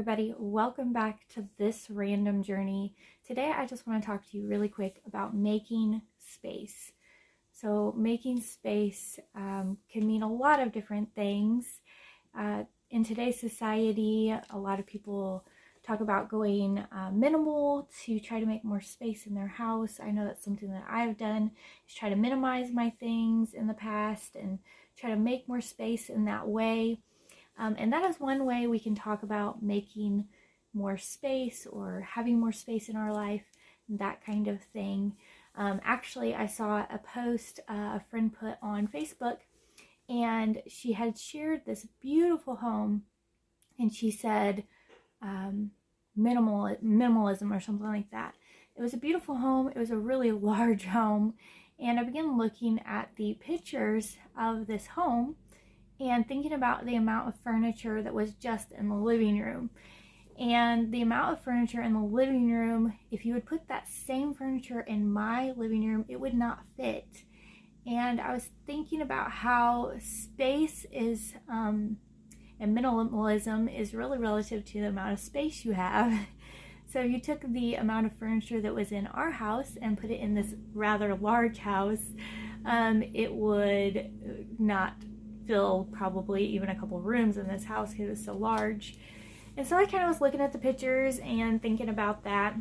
everybody, welcome back to this random journey. Today I just want to talk to you really quick about making space. So making space can mean a lot of different things. In today's society, a lot of people talk about going minimal to try to make more space in their house. I know that's something that I've done, is try to minimize my things in the past and try to make more space in that way. And that is one way we can talk about making more space or having more space in our life, that kind of thing. Actually, I saw a post a friend put on Facebook, and she had shared this beautiful home, and she said minimalism or something like that. It was a beautiful home. It was a really large home, and I began looking at the pictures of this home and thinking about the amount of furniture that was just in the living room. And the amount of furniture in the living room, if you would put that same furniture in my living room, it would not fit. And I was thinking about how space is, and minimalism is really relative to the amount of space you have. So if you took the amount of furniture that was in our house and put it in this rather large house, it would not fill probably even a couple rooms in this house because it's so large. And so I kind of was looking at the pictures and thinking about that,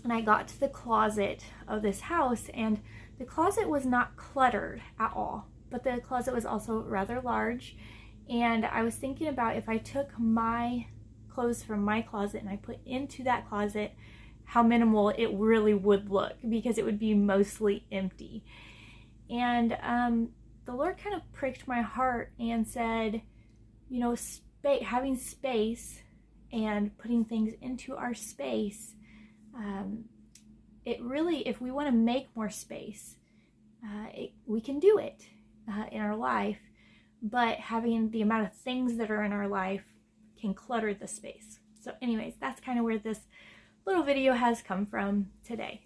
and I got to the closet of this house, and the closet was not cluttered at all, but the closet was also rather large. And I was thinking about if I took my clothes from my closet and I put into that closet, how minimal it really would look, because it would be mostly empty. And the Lord kind of pricked my heart and said, you know, having space and putting things into our space, it really, if we want to make more space, we can do it in our life, but having the amount of things that are in our life can clutter the space. So anyways, that's kind of where this little video has come from today.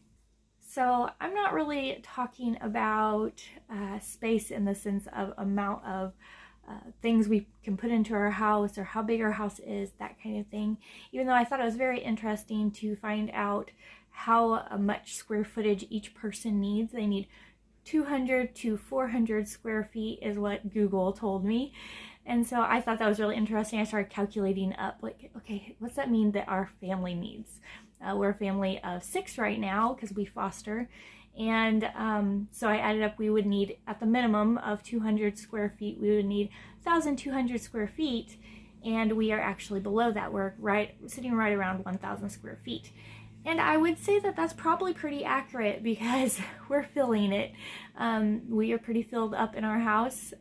So I'm not really talking about space in the sense of amount of things we can put into our house or how big our house is, that kind of thing. Even though I thought it was very interesting to find out how much square footage each person needs. They need 200 to 400 square feet is what Google told me. And so I thought that was really interesting. I started calculating up, like, okay, what's that mean that our family needs? We're a family of 6 right now because we foster. And so I added up, we would need, at the minimum of 200 square feet, we would need 1,200 square feet. And we are actually below that. We're sitting right around 1,000 square feet. And I would say that that's probably pretty accurate because we're filling it. We are pretty filled up in our house.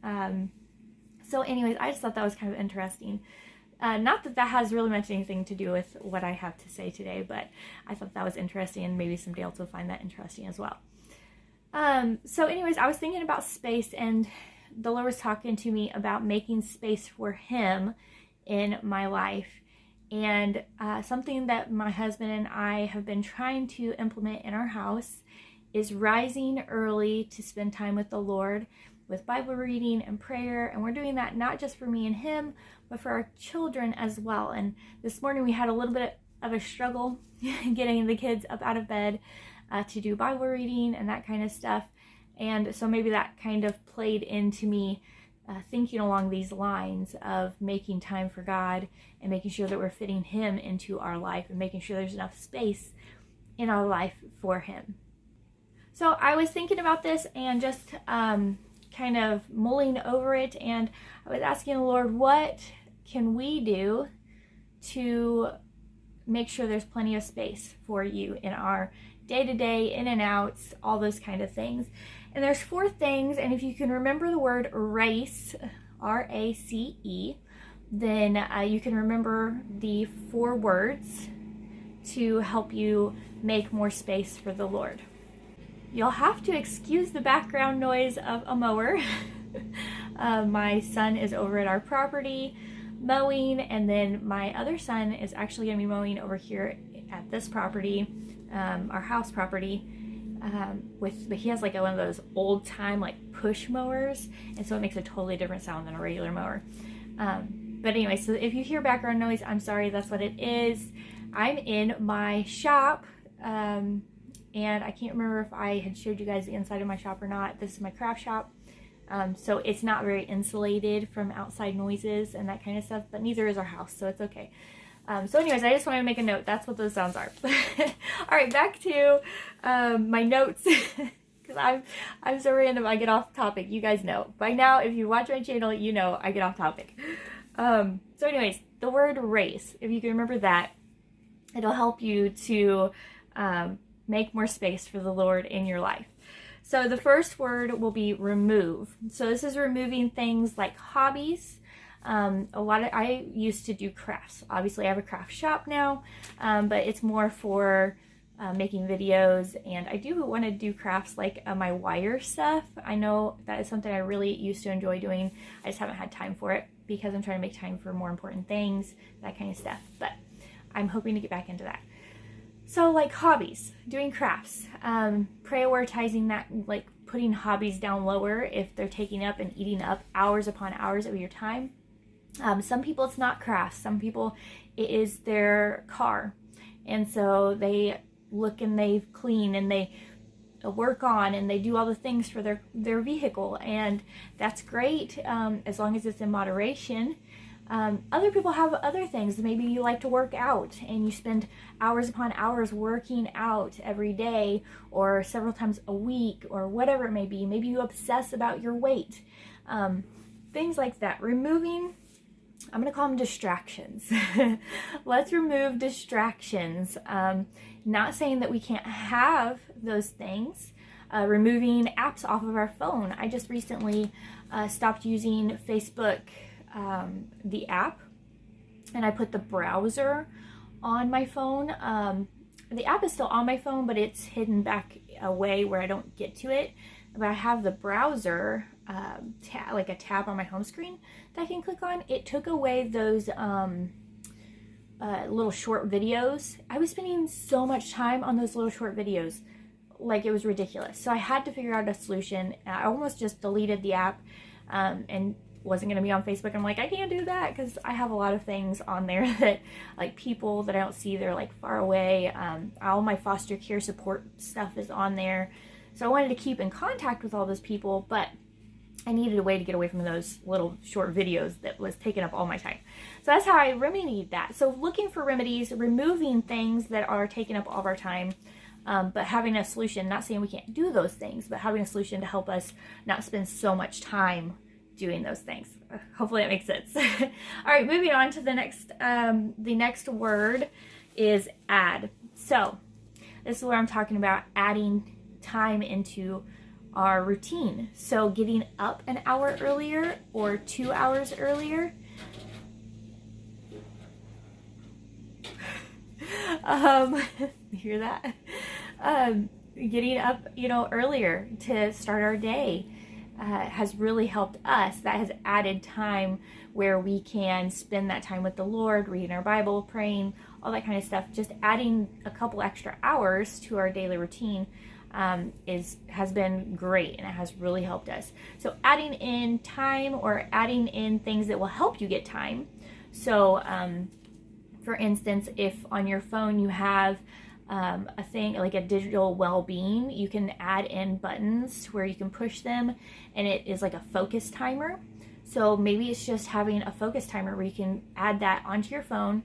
So anyways, I just thought that was kind of interesting. Not that that has really much anything to do with what I have to say today, but I thought that was interesting, and maybe somebody else will find that interesting as well. So anyways, I was thinking about space, and the Lord was talking to me about making space for Him in my life. And something that my husband and I have been trying to implement in our house is rising early to spend time with the Lord, with Bible reading and prayer. And we're doing that not just for me and him, but for our children as well. And this morning we had a little bit of a struggle getting the kids up out of bed to do Bible reading and that kind of stuff. And so maybe that kind of played into me thinking along these lines of making time for God and making sure that we're fitting Him into our life and making sure there's enough space in our life for Him. So I was thinking about this and just kind of mulling over it, and I was asking the Lord, what can we do to make sure there's plenty of space for you in our day-to-day, in and outs, all those kind of things. And there's 4 things, and if you can remember the word race, R-A-C-E, then you can remember the 4 words to help you make more space for the Lord. You'll have to excuse the background noise of a mower. My son is over at our property mowing, and then my other son is actually going to be mowing over here at this property, our house property, but he has like one of those old time like push mowers, and so it makes a totally different sound than a regular mower. But anyway, so if you hear background noise, I'm sorry, that's what it is. I'm in my shop, and I can't remember if I had showed you guys the inside of my shop or not. This is my craft shop. So it's not very insulated from outside noises and that kind of stuff, but neither is our house, so it's okay. So anyways, I just wanted to make a note. That's what those sounds are. All right, back to my notes, because I'm so random. I get off topic. You guys know. By now, if you watch my channel, you know I get off topic. So anyways, the word race, if you can remember that, it'll help you to make more space for the Lord in your life. So the first word will be remove. So this is removing things like hobbies. I used to do crafts. Obviously I have a craft shop now, but it's more for making videos, and I do want to do crafts like my wire stuff. I know that is something I really used to enjoy doing. I just haven't had time for it because I'm trying to make time for more important things, that kind of stuff, but I'm hoping to get back into that. So like hobbies, doing crafts, prioritizing that, like putting hobbies down lower if they're taking up and eating up hours upon hours of your time. Some people it's not crafts, some people it is their car. And so they look and they clean and they work on and they do all the things for their vehicle. And that's great as long as it's in moderation. Other people have other things. Maybe you like to work out and you spend hours upon hours working out every day or several times a week or whatever it may be. Maybe you obsess about your weight. Things like that. Removing, I'm going to call them distractions. Let's remove distractions. Not saying that we can't have those things. Removing apps off of our phone. I just recently stopped using Facebook, the app, and I put the browser on my phone. The app is still on my phone, but it's hidden back away where I don't get to it. But I have the browser, like a tab on my home screen that I can click on. It took away those little short videos. I was spending so much time on those little short videos, like it was ridiculous. So I had to figure out a solution. I almost just deleted the app and wasn't going to be on Facebook. I'm like, I can't do that because I have a lot of things on there that, like, people that I don't see, they're like far away. All my foster care support stuff is on there. So I wanted to keep in contact with all those people, but I needed a way to get away from those little short videos that was taking up all my time. So that's how I remedied that. So looking for remedies, removing things that are taking up all of our time, but having a solution, not saying we can't do those things, but having a solution to help us not spend so much time doing those things. Hopefully that makes sense. All right, moving on to the next word is add. So this is where I'm talking about adding time into our routine. So getting up an hour earlier or 2 hours earlier. You hear that? Getting up, earlier to start our day has really helped us. That has added time where we can spend that time with the Lord, reading our Bible, praying, all that kind of stuff. Just adding a couple extra hours to our daily routine has been great, and it has really helped us. So adding in time or adding in things that will help you get time. So for instance, if on your phone you have a thing like a digital well-being, you can add in buttons where you can push them, and it is like a focus timer. So maybe it's just having a focus timer where you can add that onto your phone,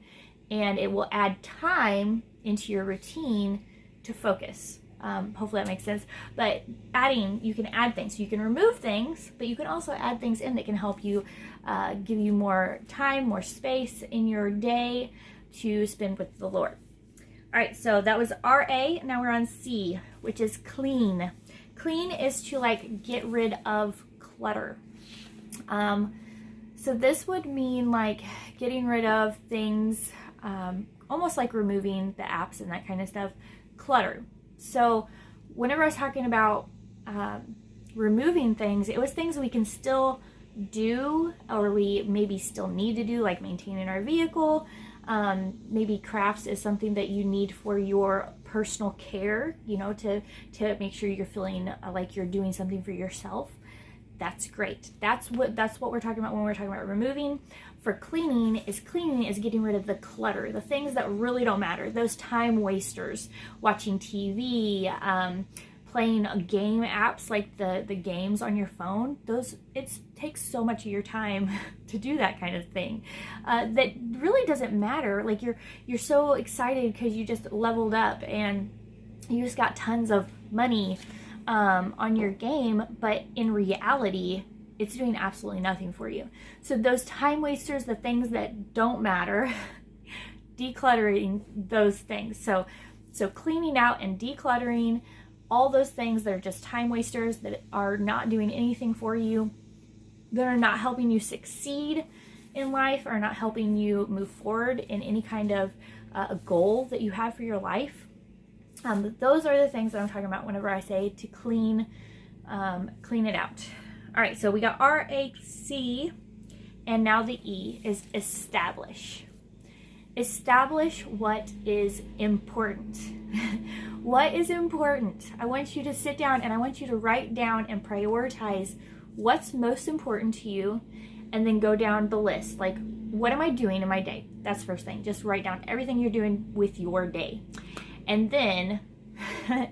and it will add time into your routine to focus. Hopefully that makes sense. But you can add things. So you can remove things, but you can also add things in that can help you, give you more time, more space in your day to spend with the Lord. All right, so that was R-A. Now we're on C, which is clean. Clean is to like get rid of clutter. So this would mean like getting rid of things, almost like removing the apps and that kind of stuff. Clutter. So whenever I was talking about removing things, it was things we can still do, or we maybe still need to do, like maintaining our vehicle. Maybe crafts is something that you need for your personal care, to make sure you're feeling like you're doing something for yourself. that's great. That's what we're talking about when we're talking about removing. For cleaning is getting rid of the clutter, the things that really don't matter, those time wasters, watching TV, playing game apps like the games on your phone. It takes so much of your time to do that kind of thing that really doesn't matter. Like you're so excited because you just leveled up and you just got tons of money on your game, but in reality it's doing absolutely nothing for you. So those time wasters, the things that don't matter, decluttering those things. So cleaning out and decluttering all those things that are just time wasters, that are not doing anything for you, that are not helping you succeed in life, or not helping you move forward in any kind of a goal that you have for your life. Those are the things that I'm talking about whenever I say to clean it out. All right, so we got R-A-C, and now the E is establish. Establish what is important. What is important? I want you to sit down and I want you to write down and prioritize what's most important to you, and then go down the list. Like, what am I doing in my day? That's the first thing. Just write down everything you're doing with your day. And then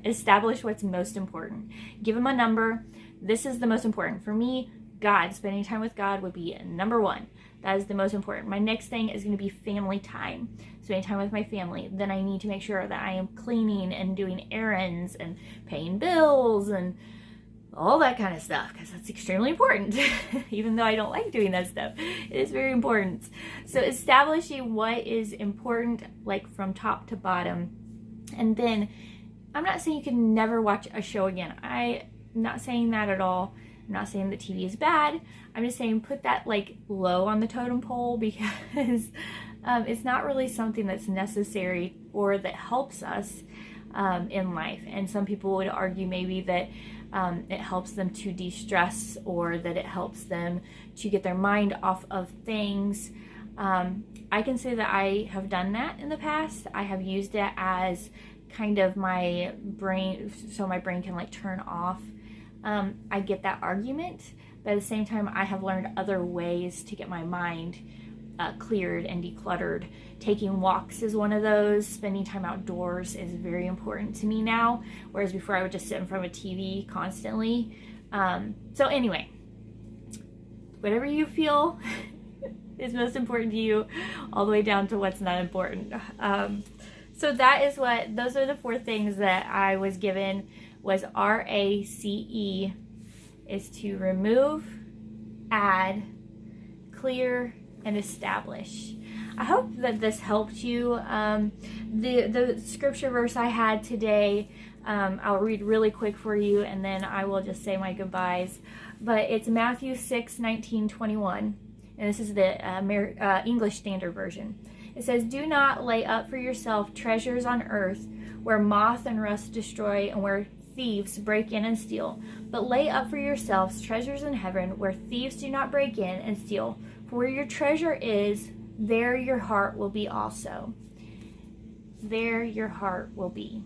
establish what's most important. Give them a number. This is the most important. For me, God, spending time with God would be number one. That is the most important. My next thing is going to be family time. Spending time with my family. Then I need to make sure that I am cleaning and doing errands and paying bills and all that kind of stuff, because that's extremely important. Even though I don't like doing that stuff, it is very important. So establishing what is important, like from top to bottom. And then I'm not saying you can never watch a show again. I'm not saying that at all. I'm not saying that TV is bad. I'm just saying put that like low on the totem pole, because it's not really something that's necessary or that helps us in life. And some people would argue maybe that it helps them to de-stress, or that it helps them to get their mind off of things. I can say that I have done that in the past. I have used it as kind of my brain, so my brain can like turn off. I get that argument, but at the same time I have learned other ways to get my mind cleared and decluttered. Taking walks is one of those. Spending time outdoors is very important to me now, whereas before I would just sit in front of a TV constantly. So anyway, whatever you feel is most important to you, all the way down to what's not important. So those are the 4 things that I was given. Was R-A-C-E is to remove, add, clear, and establish. I hope that this helped you. The scripture verse I had today, I'll read really quick for you, and then I will just say my goodbyes. But it's Matthew 6:19-21, and this is the English Standard Version. It says, "Do not lay up for yourself treasures on earth, where moth and rust destroy and where thieves break in and steal. But lay up for yourselves treasures in heaven, where thieves do not break in and steal. For where your treasure is, there your heart will be also." There your heart will be.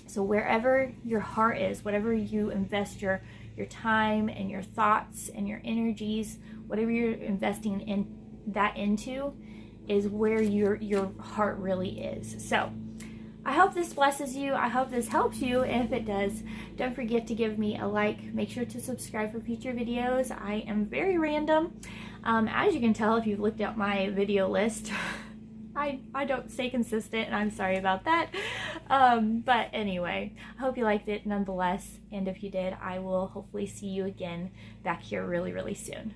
So wherever your heart is, whatever you invest your time and your thoughts and your energies, whatever you're investing into, is where your heart really is. So I hope this blesses you. I hope this helps you. And if it does, don't forget to give me a like. Make sure to subscribe for future videos. I am very random. As you can tell if you've looked at my video list, I don't stay consistent, and I'm sorry about that. But anyway, I hope you liked it nonetheless. And if you did, I will hopefully see you again back here really, really soon.